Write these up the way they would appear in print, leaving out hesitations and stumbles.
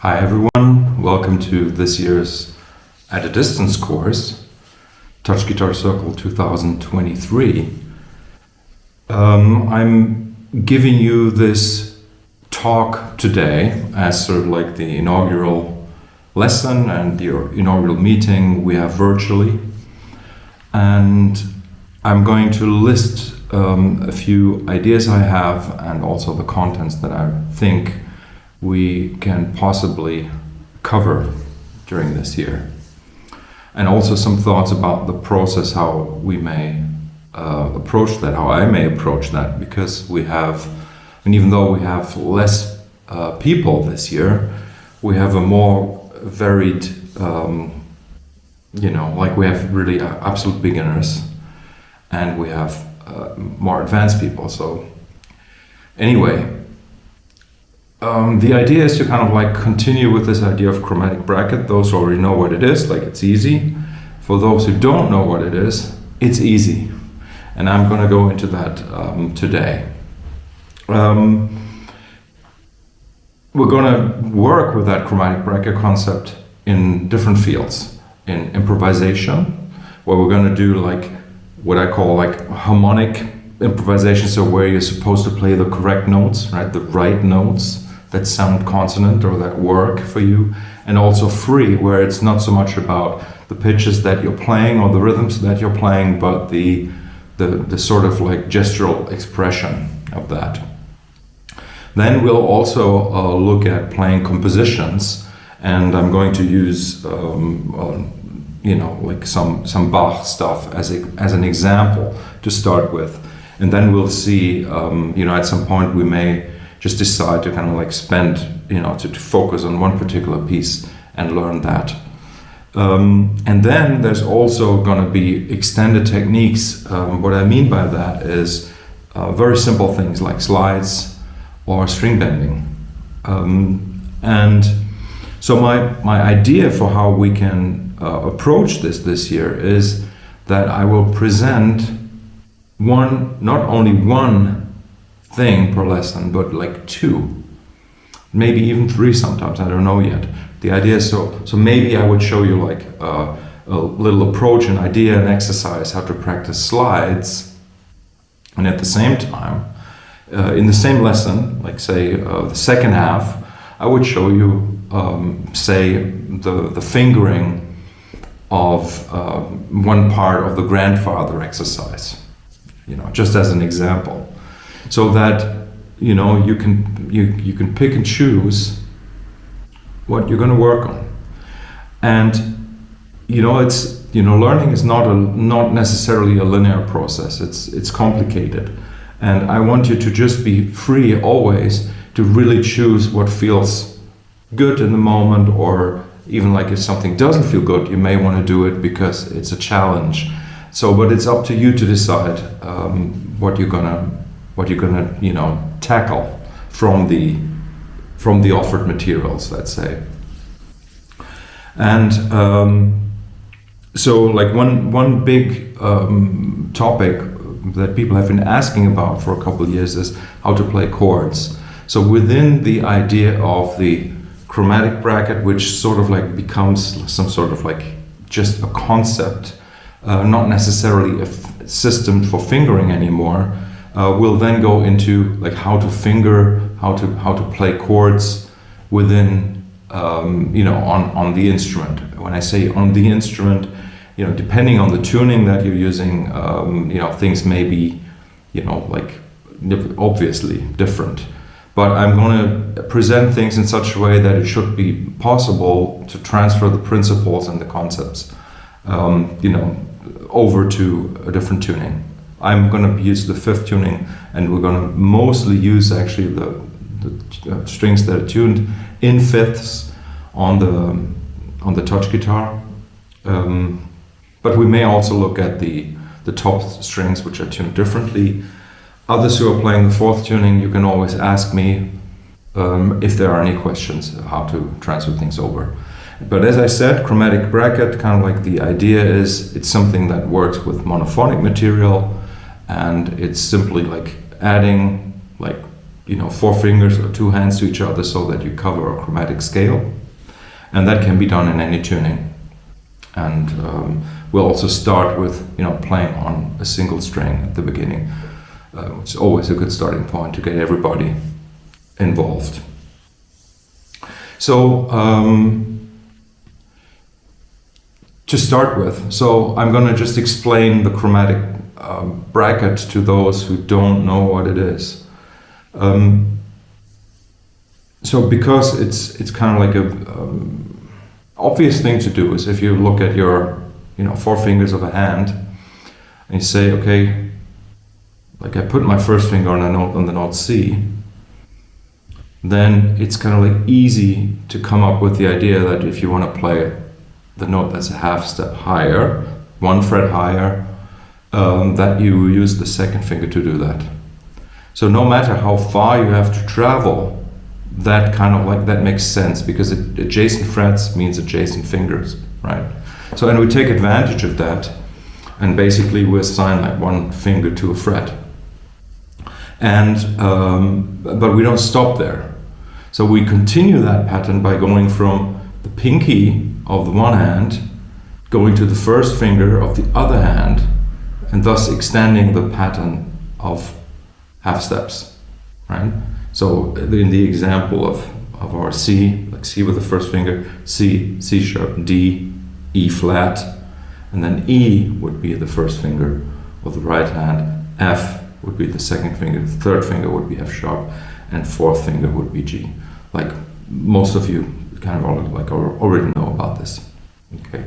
Hi everyone, welcome to this year's At a Distance course, Touch Guitar Circle 2023. I'm giving you this talk today as sort of like the inaugural lesson and the inaugural meeting we have virtually. And I'm going to list a few ideas I have and also the contents that I think we can possibly cover during this year. And also some thoughts about the process, how we may approach that, how I may approach that, because we have, and even though we have less people this year, we have a more varied, like we have really absolute beginners and we have more advanced people. So anyway, the idea is to kind of like continue with this idea of chromatic bracket. Those who already know what it is, like it's easy. For those who don't know what it is, it's easy. And I'm going to go into that today. We're going to work with that chromatic bracket concept in different fields. In improvisation, where we're going to do like what I call like harmonic improvisation, so where you're supposed to play the correct notes, right? The right notes that sound consonant or that work for you, and also free, where it's not so much about the pitches that you're playing or the rhythms that you're playing, but the sort of like gestural expression of that. Then we'll also look at playing compositions, and I'm going to use like some Bach stuff as an example to start with. And then we'll see, at some point we may just decide to kind of like spend, to focus on one particular piece and learn that. And then there's also going to be extended techniques. What I mean by that is very simple things like slides or string bending. And so my idea for how we can approach this year is that I will present not only one thing per lesson, but like two, maybe even three sometimes, I don't know yet. The idea is so maybe I would show you like a little approach, an idea, an exercise, how to practice slides, and at the same time, in the same lesson, like say the second half, I would show you, say, the fingering of one part of the grandfather exercise. Just as an example, so that you can pick and choose what you're going to work on. And it's learning is not necessarily a linear process. It's complicated, and I want you to just be free always to really choose what feels good in the moment, or even like if something doesn't feel good, you may want to do it because it's a challenge. So, but it's up to you to decide what you're gonna tackle from the offered materials, let's say. And so, like one big topic that people have been asking about for a couple of years is how to play chords. So within the idea of the chromatic bracket, which sort of like becomes some sort of like just a concept. Not necessarily a system for fingering anymore. We'll then go into like how to finger, how to play chords within, on the instrument. When I say on the instrument, depending on the tuning that you're using, things may be, obviously different. But I'm going to present things in such a way that it should be possible to transfer the principles and the concepts, over to a different tuning. I'm going to use the fifth tuning, and we're going to mostly use actually the strings that are tuned in fifths on the touch guitar. But we may also look at the top strings, which are tuned differently. Others who are playing the fourth tuning, you can always ask me if there are any questions how to transfer things over. But as I said, chromatic bracket, kind of like the idea is it's something that works with monophonic material, and it's simply like adding like 4 fingers or 2 hands to each other so that you cover a chromatic scale. And that can be done in any tuning. And we'll also start with, playing on a single string at the beginning. It's always a good starting point to get everybody involved. So, to start with, so I'm going to just explain the chromatic bracket to those who don't know what it is. So because it's kind of like a obvious thing to do is if you look at your 4 fingers of a hand and you say, okay, like I put my first finger on the note C, then it's kind of like easy to come up with the idea that if you want to play the note that's a half step higher, 1 fret higher, that you use the second finger to do that. So no matter how far you have to travel, that kind of like that makes sense because adjacent frets means adjacent fingers, right? So and we take advantage of that, and basically we assign like 1 finger to a fret, and but we don't stop there. So we continue that pattern by going from the pinky of the one hand, going to the first finger of the other hand, and thus extending the pattern of half steps, right? So in the example of our C, like C with the first finger, C, C sharp, D, E flat, and then E would be the first finger of the right hand, F would be the second finger, the third finger would be F sharp, and fourth finger would be G. Like most of you kind of already know about this. Okay,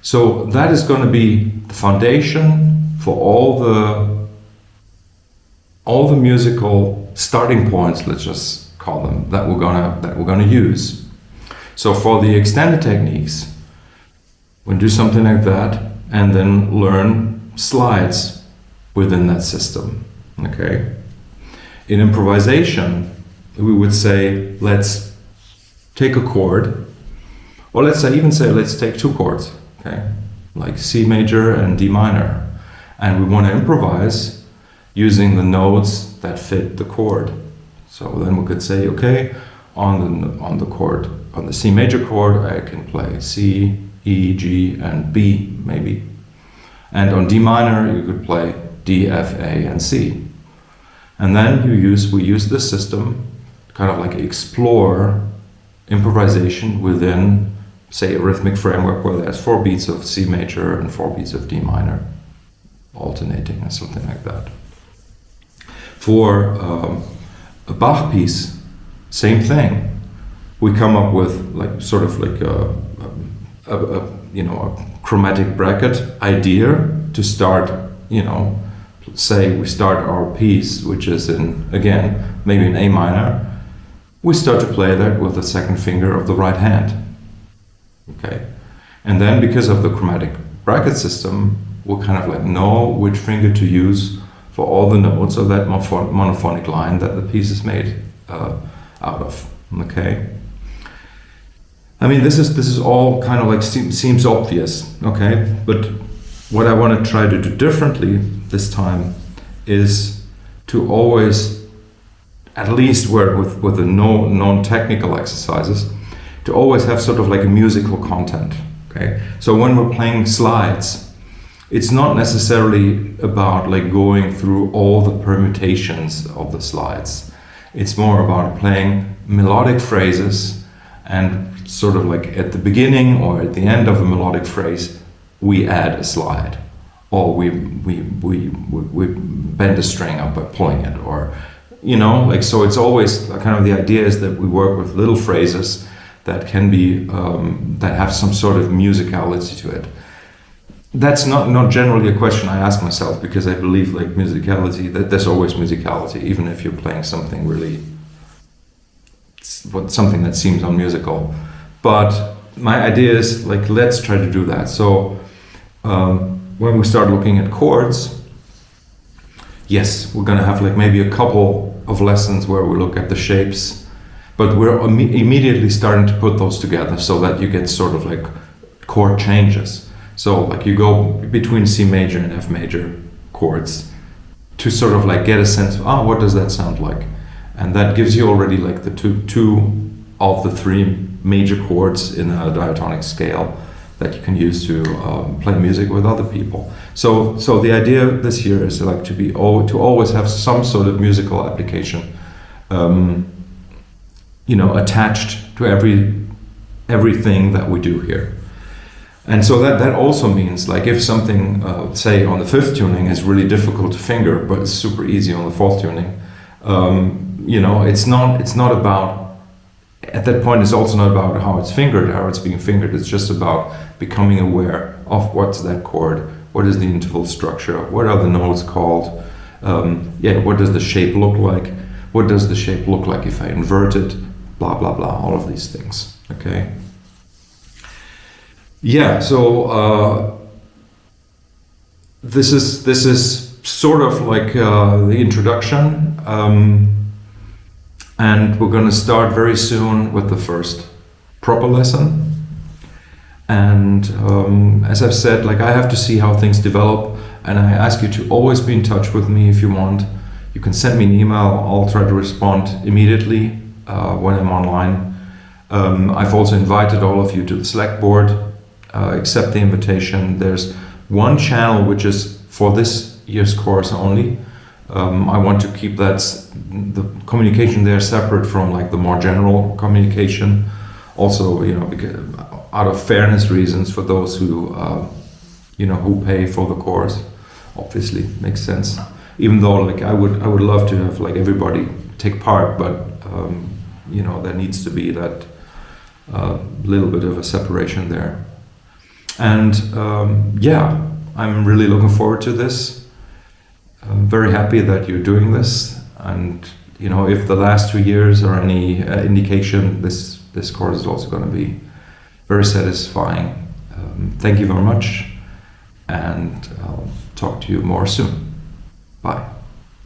so that is going to be the foundation for all the musical starting points, let's just call them, that we're gonna use. So for the extended techniques, we'll do something like that and then learn slides within that system. Okay. In improvisation, we would say, let's take a chord, or let's take 2 chords, okay, like C major and D minor, and we want to improvise using the notes that fit the chord. So then we could say, okay, on the C major chord, I can play C, E, G, and B maybe, and on D minor you could play D, F, A, and C. And then we use this system to kind of like explore improvisation within, say, a rhythmic framework where there's 4 beats of C major and 4 beats of D minor, alternating or something like that. For a Bach piece, same thing. We come up with like sort of like a chromatic bracket idea to start. Say we start our piece, which is again maybe in A minor. We start to play that with the second finger of the right hand. Okay, and then because of the chromatic bracket system, we'll kind of like know which finger to use for all the notes of that monophonic line that the piece is made out of. Okay. I mean, this is all kind of like seems obvious. Okay, but what I want to try to do differently this time is to always, at least work with the non-technical exercises, to always have sort of like a musical content. Okay, so when we're playing slides, it's not necessarily about like going through all the permutations of the slides. It's more about playing melodic phrases, and sort of like at the beginning or at the end of a melodic phrase, we add a slide, or we bend a string up by pulling it, or so it's always kind of the idea is that we work with little phrases that can be that have some sort of musicality to it. That's not generally a question I ask myself, because I believe like musicality, that there's always musicality, even if you're playing something something that seems unmusical. But my idea is like, let's try to do that. So when we start looking at chords, yes, we're gonna have like maybe a couple of lessons where we look at the shapes, but we're immediately starting to put those together so that you get sort of like chord changes. So like you go between C major and F major chords to sort of like get a sense of, what does that sound like? and that gives you already like the two of the three major chords in a diatonic scale that you can use to play music with other people. So the idea this year is like to always have some sort of musical application, attached to everything that we do here. And so that also means, like, if something, say on the fifth tuning is really difficult to finger, but it's super easy on the fourth tuning, it's not about, at that point, it's also not about how it's fingered, how it's being fingered. It's just about becoming aware of what's that chord, what is the interval structure, what are the notes called, what does the shape look like, what does the shape look like if I invert it, blah, blah, blah, all of these things, okay? Yeah, so this is sort of like the introduction, and we're going to start very soon with the first proper lesson. And as I've said, like, I have to see how things develop, and I ask you to always be in touch with me if you want. You can send me an email. I'll try to respond immediately when I'm online. I've also invited all of you to the Slack board. Accept the invitation. There's one channel which is for this year's course only. I want to keep the communication there separate from like the more general communication. Also, because out of fairness reasons for those who who pay for the course, obviously makes sense. Even though like I would love to have like everybody take part, but there needs to be that little bit of a separation there. And I'm really looking forward to this. I'm very happy that you're doing this, and if the last 2 years are any indication, this course is also going to be very satisfying. Thank you very much, and I'll talk to you more soon. Bye.